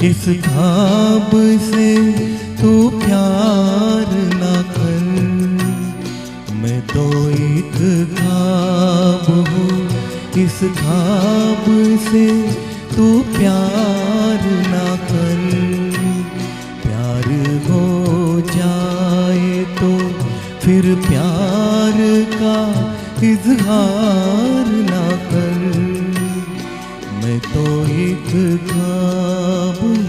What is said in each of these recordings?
इस ख्वाब से तू प्यार ना कर। मैं तो एक ख्वाब हूँ, इस ख्वाब से तू प्यार ना कर। प्यार हो जाए तो फिर प्यार का इजहार ना कर। मैं तो एक ख्वाब हूँ।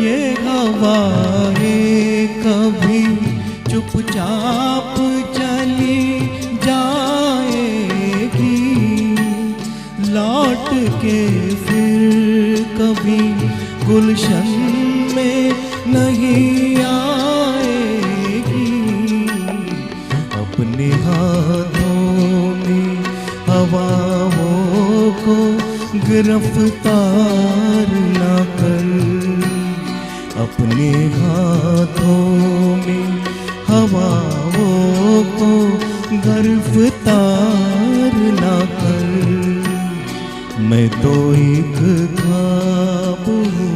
ये हवाएं कभी चुपचाप चली जाएगी, लौट के फिर कभी गुलशन में नहीं आएगी। अपने हाथों में हवाओं को गिरफ्तार ना कर। अपने हाथों में हवाओं को गिरफ्तार ना कर। मैं तो एक ख्वाब हूँ।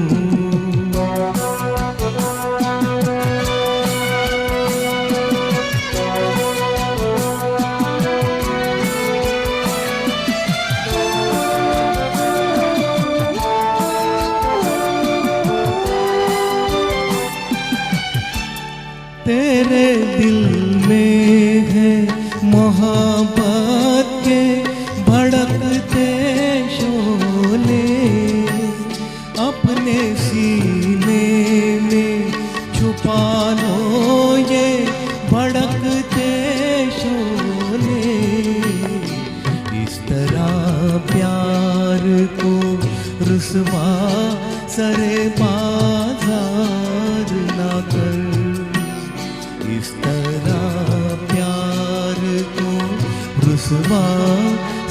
तेरे दिल में है मोहब्बत के भड़कते शोले, अपने सीने में छुपा लो ये भड़कते शोले। इस तरह प्यार को रुसवा सरे बाजार ना कर। इस तरह प्यार को रुसवा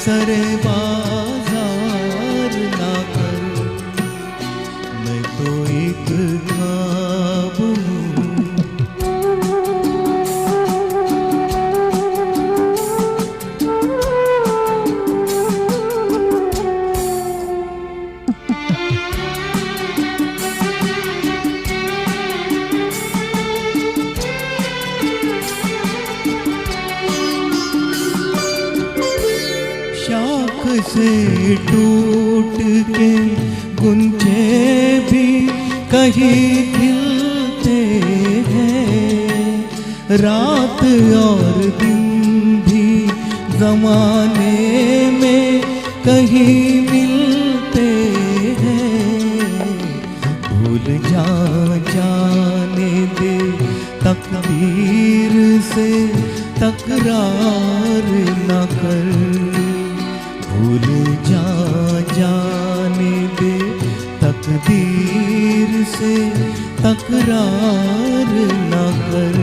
सरे बाजार ना कर। मैं तो एक ख्वाब हूँ। शाख से टूट के गुंजे भी कहीं खिलते हैं। रात और दिन भी ज़माने में कहीं मिलते हैं। भूल जाने दे तकदीर से तकरार न कर। भूल जाने दे तकदीर से तकरार न कर।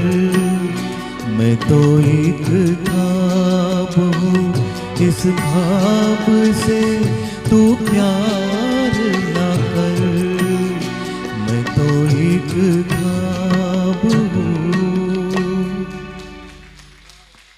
मैं तो एक ख्वाब हूँ, इस ख्वाब से तू प्यार न